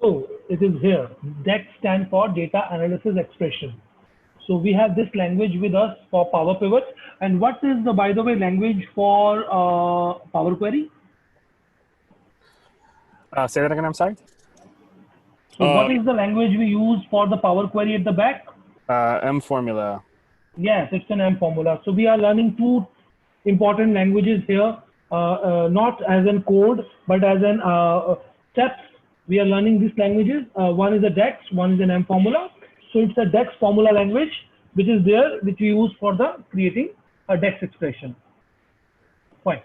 So it is here. DAX stand for data analysis expression. So we have this language with us for Power Pivot. And what is the, by the way, language for Power Query? Say that again, I'm sorry? So what is the language we use for the Power Query at the back? M formula. Yes, it's an M formula. So we are learning two important languages here, not as in code, but as in steps. We are learning these languages. One is a DAX, one is an M formula. So it's a DAX formula language, which is there, which we use for the creating a DAX expression. Fine.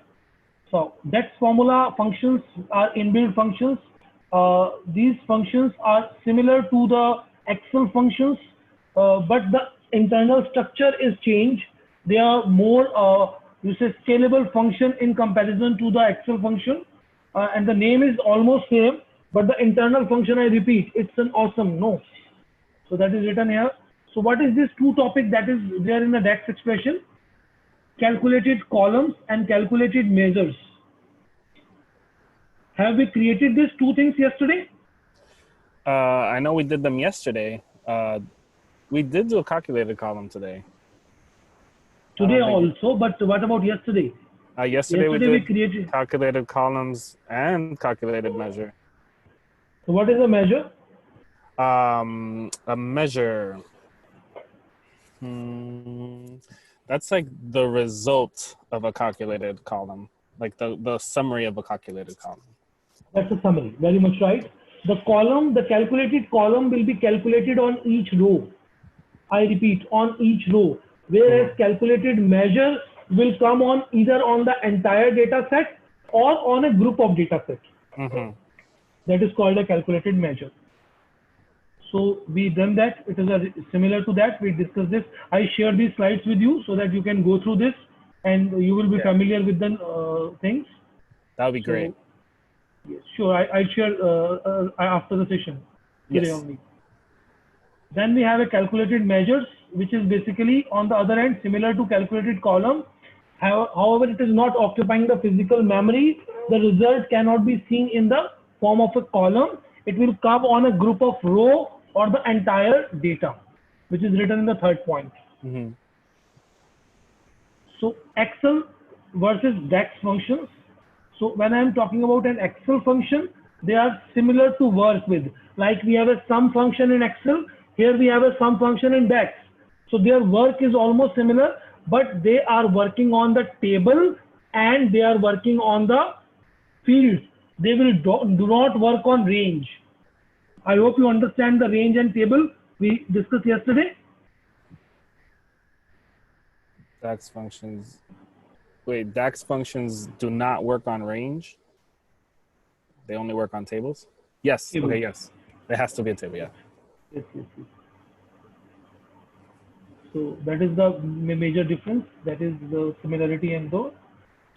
So DAX formula functions are inbuilt functions. These functions are similar to the Excel functions, but the internal structure is changed. They are more, you say, scalable function in comparison to the Excel function, and the name is almost same, but the internal function, I repeat, it's an awesome no. So that is written here. So what is this two topic that is there in the DAX expression? Calculated columns and calculated measures. Have we created these two things yesterday? I know we did them yesterday. We did do a calculated column today. Today also, but what about yesterday? Yesterday we created calculated columns and calculated measure. So what is a measure? A measure. That's like the result of a calculated column, like the summary of a calculated column. That's a summary, very much right. The column, the calculated column will be calculated on each row. I repeat, on each row. Whereas calculated measure will come on either on the entire data set or on a group of data sets. That is called a calculated measure. So we done that. It is similar to that. We discussed this. I share these slides with you so that you can go through this and you will be familiar with the things. That would be great. Yes, sure. I'll share after the session today only. Then we have a calculated measures, which is basically on the other end similar to calculated column. However, it is not occupying the physical memory. The result cannot be seen in the form of a column. It will come on a group of row or the entire data, which is written in the third point. So Excel versus DAX functions. So when I'm talking about an Excel function, they are similar to work with. Like we have a sum function in Excel, here we have a sum function in DAX. So their work is almost similar, but they are working on the table and they are working on the fields. They will do not work on range. I hope you understand the range and table we discussed yesterday. DAX functions. Wait, DAX functions do not work on range? They only work on tables? Yes. Table. Okay, yes. It has to be a table, yeah. Yes. So that is the major difference. That is the similarity and the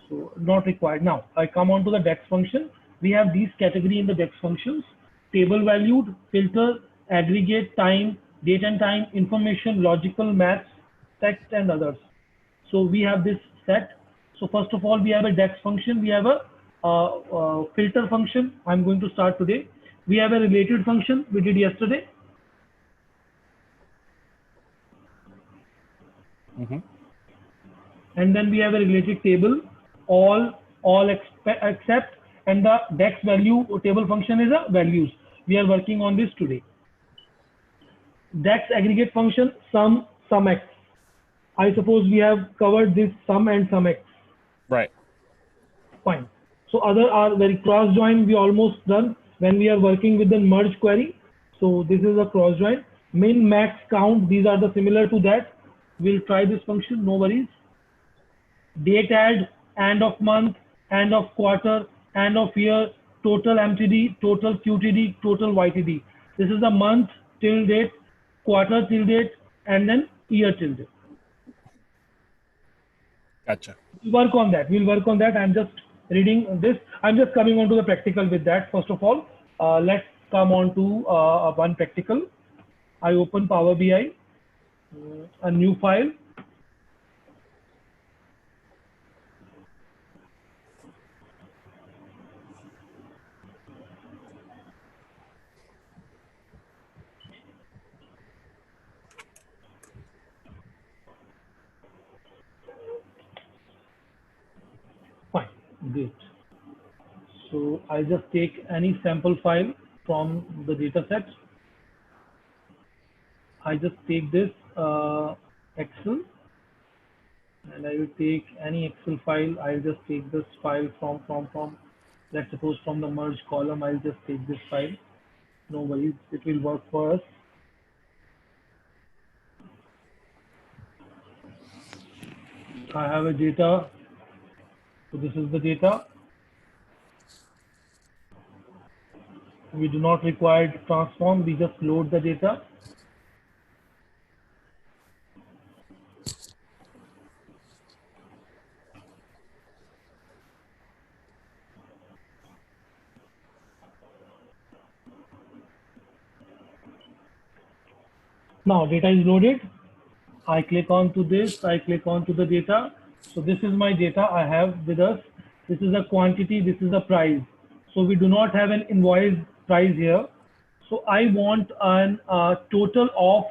so not required. Now I come on to the DAX function. We have these category in the DAX functions: table valued, filter, aggregate, time, date and time, information, logical, maths, text, and others. So we have this set. So first of all, we have a DAX function. We have a filter function. I'm going to start today. We have a related function we did yesterday. And then we have a related table, all except, and the DAX value table function is a values. We are working on this today. DAX aggregate function, sum x. I suppose we have covered this sum and sum x. Right. Fine. So other are very cross join. We almost done when we are working with the merge query. So this is a cross join. Min, max, count. These are the similar to that. We'll try this function. No worries. Date add, end of month, end of quarter, end of year, total MTD, total QTD, total YTD. This is the month till date, quarter till date, and then year till date. Gotcha. We'll work on that. I'm just reading this. I'm just coming on to the practical with that. First of all, let's come on to one practical. I open Power BI, a new file. I'll just take any sample file from the data set. I just take this Excel, and I will take any Excel file. I'll just take this file from let's suppose from the merge column. I'll just take this file. No worries, it will work for us. I have a data, so this is the data. We do not require to transform, we just load the data. Now data is loaded. I click on to this, I click on to the data. So this is my data I have with us. This is a quantity, this is a price. So we do not have an invoice price here. So I want a total of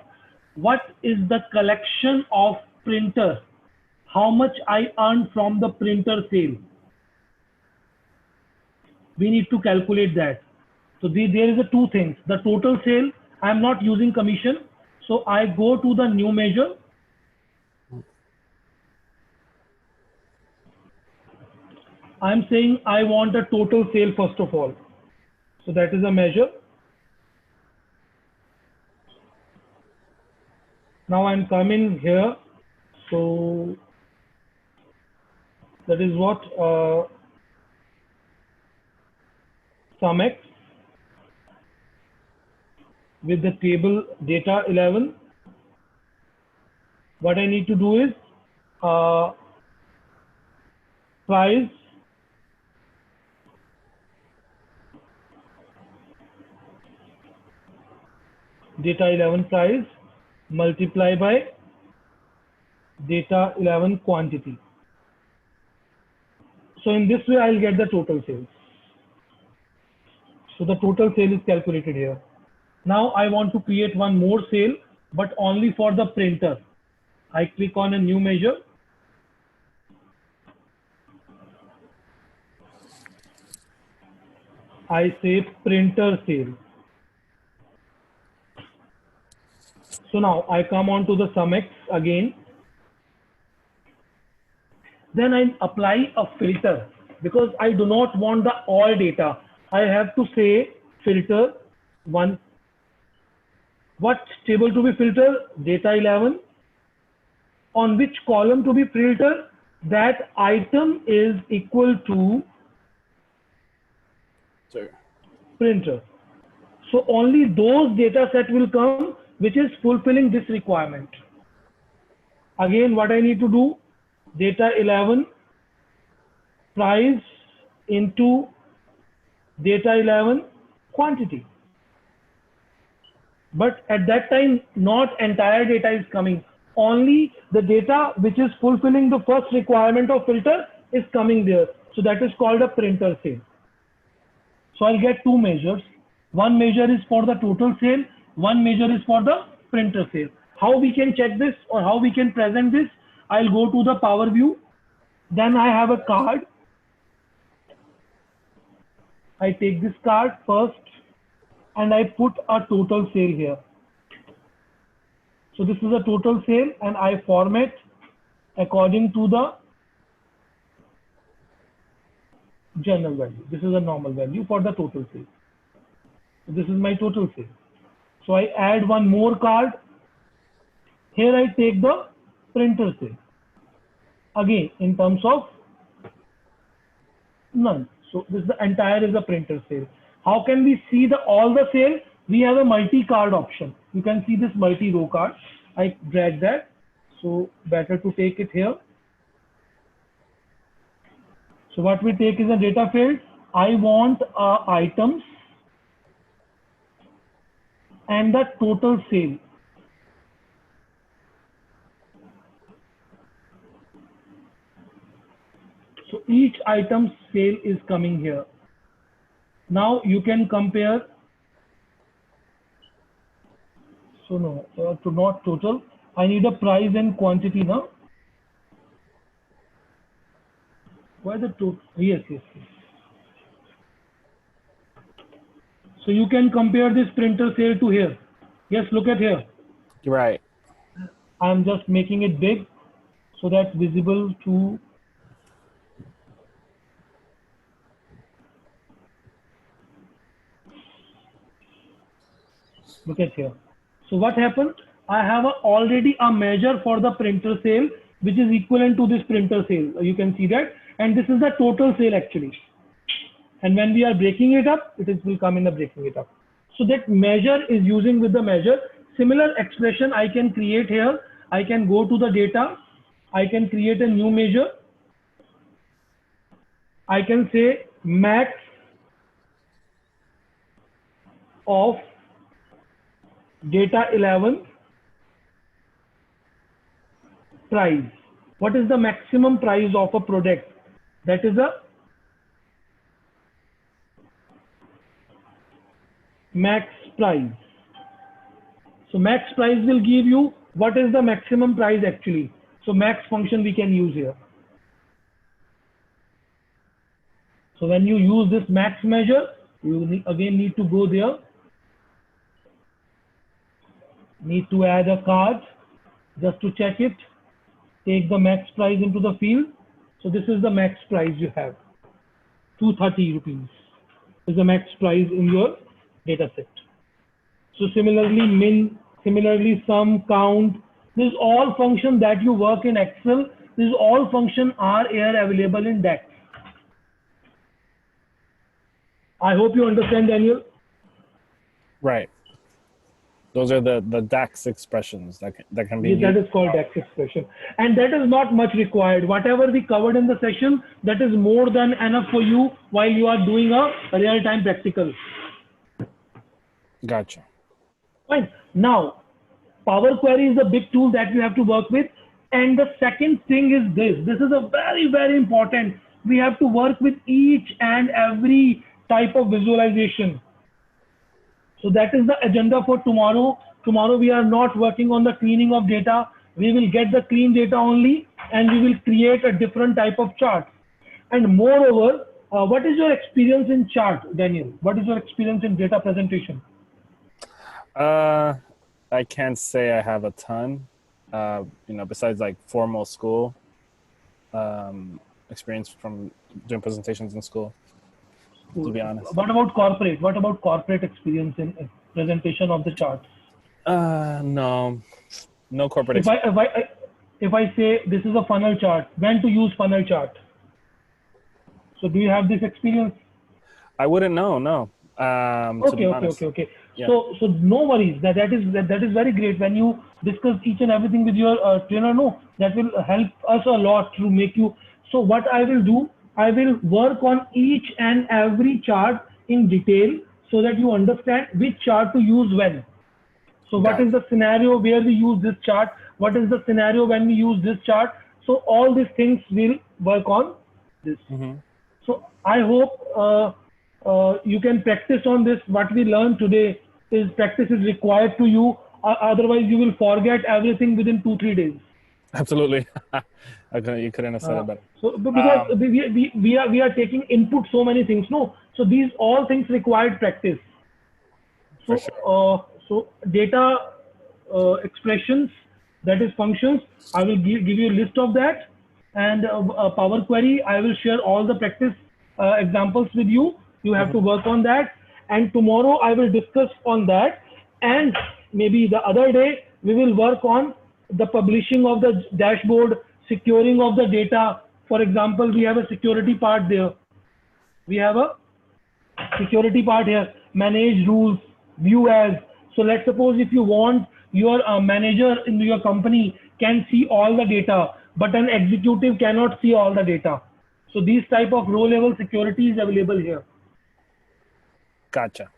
what is the collection of printer, how much I earn from the printer sale. We need to calculate that. So there is a two things. The total sale, I am not using commission. So I go to the new measure. I'm saying I want a total sale first of all. So that is a measure. Now I'm coming here. So that is what sum X with the table data 11. What I need to do is price data 11 price multiply by data 11 quantity. So in this way I'll get the total sales. So the total sale is calculated here. Now I want to create one more sale, but only for the printer. I click on a new measure. I say printer sale. So now I come on to the sum X again. Then I apply a filter because I do not want the all data. I have to say filter one. What table to be filtered? Data 11. On which column to be filtered? That item is equal to printer. So only those data set will come which is fulfilling this requirement. Again, what I need to do? Data 11 price into data 11 quantity. But at that time, not entire data is coming. Only the data which is fulfilling the first requirement of filter is coming there. So that is called a printer sale. So I'll get two measures. One measure is for the total sale. One measure is for the printer sale. How we can check this or how we can present this? I'll go to the Power View. Then I have a card. I take this card first and I put a total sale here. So this is a total sale and I format according to the general value. This is a normal value for the total sale. So this is my total sale. So I add one more card. Here I take the printer sale. Again, in terms of none. So this is the entire is a printer sale. How can we see the all the sale? We have a multi-card option. You can see this multi-row card. I drag that. So better to take it here. So what we take is a data field. I want items and the total sale. So each item sale is coming here. Now you can compare. So no, to not total. I need a price and quantity now. Why the total? Yes. So you can compare this printer sale to here. Yes, look at here. You're right. I'm just making it big so that's visible to. Look at here. So what happened? I have already a measure for the printer sale, which is equivalent to this printer sale. You can see that. And this is the total sale actually. And when we are breaking it up, it will come in the breaking it up. So that measure is using with the measure. Similar expression I can create here. I can go to the data. I can create a new measure. I can say max of data 11 price. What is the maximum price of a product? That is a max price. So max price will give you what is the maximum price actually. So max function we can use here. So when you use this max measure, you again need to go there. Need to add a card just to check it. Take the max price into the field. So this is the max price you have. 230 rupees is the max price in your data set. So similarly min, similarly sum, count, these all functions that you work in Excel, these all functions are here available in DAX. I hope you understand, Daniel. Right. Those are the DAX expressions that can be Yes, that is called DAX expression. And that is not much required. Whatever we covered in the session, that is more than enough for you while you are doing a real-time practical. Gotcha. Fine. Now, Power Query is a big tool that you have to work with. And the second thing is this. This is a very, very important. We have to work with each and every type of visualization. So that is the agenda for tomorrow. Tomorrow we are not working on the cleaning of data. We will get the clean data only and we will create a different type of chart. And moreover, what is your experience in chart, Daniel? What is your experience in data presentation? I can't say I have a ton, besides like formal school experience from doing presentations in school. To be honest. What about corporate? What about corporate experience in presentation of the charts? No corporate experience. If I say this is a funnel chart, when to use funnel chart? So do you have this experience? I wouldn't know. No. Okay. Yeah. So no worries. That is very great. When you discuss each and everything with your trainer, no, that will help us a lot to make you. So what I will do, I will work on each and every chart in detail so that you understand which chart to use when. So what is the scenario where we use this chart? What is the scenario when we use this chart? So all these things will work on this. Mm-hmm. So I hope you can practice on this. What we learned today is practice is required to you. Otherwise you will forget everything within 2-3 days. Absolutely. You couldn't have said it better. So because we are taking input so many things, no. So these all things required practice. So sure. So data expressions, that is functions. I will give you a list of that, and Power Query. I will share all the practice examples with you. You have to work on that, and tomorrow I will discuss on that, and maybe the other day we will work on the publishing of the dashboard, securing of the data. For example, we have a security part there. We have a security part here, manage rules, view as. So let's suppose if you want your manager in your company can see all the data, but an executive cannot see all the data. So these type of row level security is available here. Gotcha.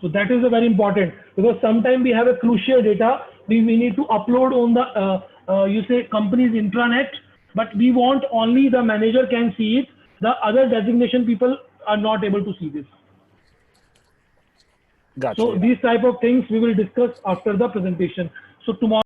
So that is a very important, because sometimes we have a crucial data we need to upload on the company's intranet, but we want only the manager can see it. The other designation people are not able to see this. Gotcha. So these type of things we will discuss after the presentation. So tomorrow